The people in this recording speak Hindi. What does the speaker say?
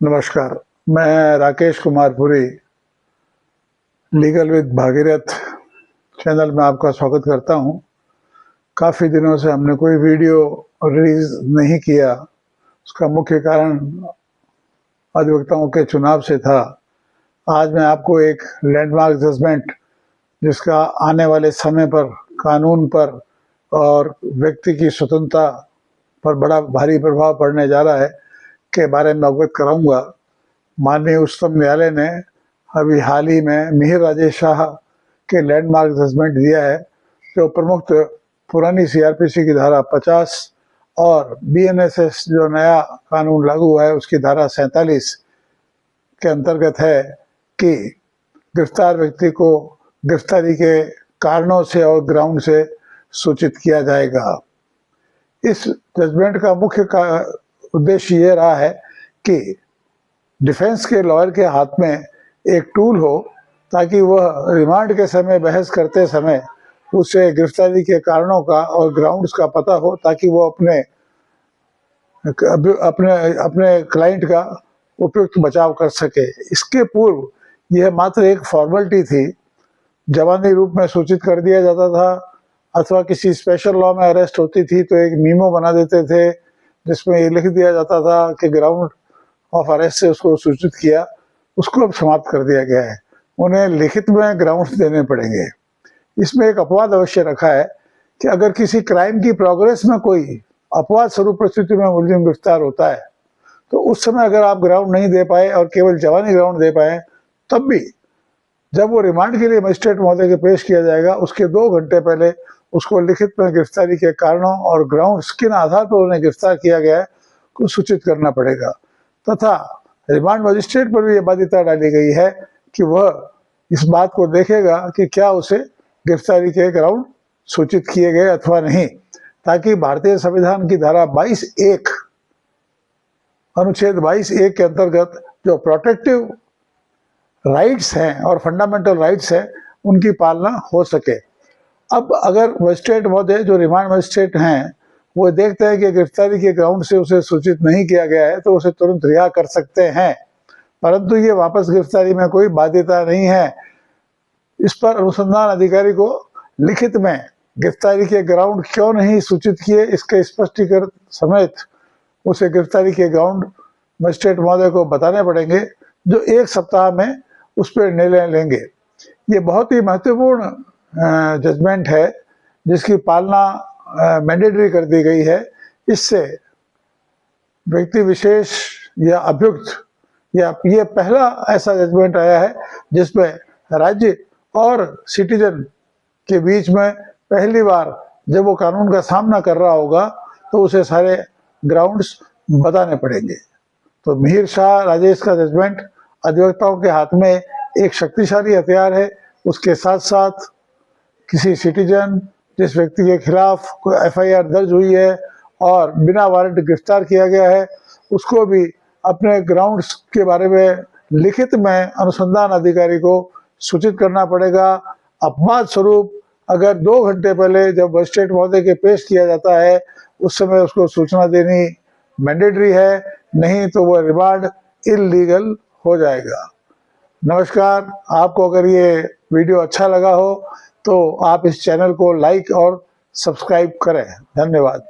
नमस्कार, मैं Rakesh Kumar Puri legal with Bhagirath channel में आपका स्वागत करता हूं। काफ़ी दिनों से हमने कोई वीडियो रिलीज नहीं किया। उसका मुख्य कारण अधिवक्ताओं के चुनाव से था। आज मैं आपको एक लैंडमार्क जजमेंट, जिसका आने वाले समय पर कानून पर और व्यक्ति की स्वतंत्रता पर बड़ा भारी प्रभाव पड़ने जा रहा है, के बारे में अवगत कराऊंगा। माननीय उच्चतम न्यायालय ने अभी हाल ही में मिहिर राजेश शाह के लैंडमार्क जजमेंट दिया है, जो प्रमुख पुरानी सीआरपीसी की धारा 50 और बीएनएसएस जो नया कानून लागू हुआ है उसकी धारा 47 के अंतर्गत है कि गिरफ्तार व्यक्ति को गिरफ्तारी के कारणों से और ग्राउंड से सूचित किया जाएगा। इस जजमेंट का मुख्य उद्देश्य ये रहा है कि डिफेंस के लॉयर के हाथ में एक टूल हो, ताकि वह रिमांड के समय बहस करते समय उसे गिरफ्तारी के कारणों का और ग्राउंड्स का पता हो, ताकि वो अपने अपने अपने क्लाइंट का उपयुक्त बचाव कर सके। इसके पूर्व यह मात्र एक फॉर्मेलिटी थी। जवानी रूप में सूचित कर दिया जाता था, अथवा किसी स्पेशल लॉ में अरेस्ट होती थी तो एक मीमो बना देते थे जिसमें ये लिख दिया जाता था कि ग्राउंड ऑफ अरेस्ट से उसको सूचित किया। उसको अब समाप्त कर दिया गया है। उन्हें लिखित में ग्राउंड्स देने पड़ेंगे। इसमें एक अपवाद अवश्य रखा है कि अगर किसी क्राइम की प्रोग्रेस में कोई अपवाद स्वरूप परिस्थिति में मुलजिम गिरफ्तार होता है, तो उस समय अगर आप ग्राउंड नहीं दे पाए और केवल जवानी ग्राउंड दे पाए, तब भी जब वो रिमांड के लिए मजिस्ट्रेट महोदय के पेश किया जाएगा, उसके 2 घंटे पहले उसको लिखित में गिरफ्तारी के कारणों और ग्राउंड्स किन आधार पर उन्हें गिरफ्तार किया गया है को सूचित करना पड़ेगा। तथा रिमांड मजिस्ट्रेट पर भी यह बाध्यता डाली गई है कि वह इस बात को देखेगा कि क्या उसे गिरफ्तारी के ग्राउंड सूचित किए गए अथवा नहीं, ताकि भारतीय संविधान की धारा 22(1) अनुच्छेद 22(1) के अंतर्गत जो प्रोटेक्टिव राइट्स हैं और फंडामेंटल राइट्स हैं, उनकी पालना हो सके। अब अगर मजिस्ट्रेट महोदय जो रिमांड मजिस्ट्रेट हैं वो देखते हैं कि गिरफ्तारी के ग्राउंड से उसे सूचित नहीं किया गया है, तो उसे तुरंत रिहा कर सकते हैं, परंतु ये वापस गिरफ्तारी में कोई बाध्यता नहीं है। इस पर अनुसंधान अधिकारी को लिखित में गिरफ्तारी के ग्राउंड क्यों नहीं सूचित किए, इसके स्पष्टीकरण समेत उसे गिरफ्तारी के ग्राउंड मजिस्ट्रेट महोदय को बताने पड़ेंगे, जो 1 सप्ताह में उस पर निर्णय लेंगे। ये बहुत ही महत्वपूर्ण जजमेंट है, जिसकी पालना मैंडेटरी कर दी गई है। इससे व्यक्ति विशेष या अभियुक्त या ये पहला ऐसा जजमेंट आया है जिसमें राज्य और सिटीजन के बीच में पहली बार जब वो कानून का सामना कर रहा होगा तो उसे सारे ग्राउंड्स बताने पड़ेंगे। तो मिहिर शाह राजेश का जजमेंट अधिवक्ताओं के हाथ में एक शक्तिशाली हथियार है। उसके साथ साथ किसी सिटीजन जिस व्यक्ति के खिलाफ कोई एफआईआर दर्ज हुई है और बिना वारंट गिरफ्तार किया गया है, उसको भी अपने ग्राउंड्स के बारे में लिखित में अनुसंधान अधिकारी को सूचित करना पड़ेगा। अपवाद स्वरूप अगर 2 घंटे पहले जब मजिस्ट्रेट महोदय के पेश किया जाता है, उस समय उसको सूचना देनी मैंडेटरी है, नहीं तो वह रिमांड इल्लीगल हो जाएगा। नमस्कार। आपको अगर ये वीडियो अच्छा लगा हो तो आप इस चैनल को लाइक और सब्सक्राइब करें। धन्यवाद।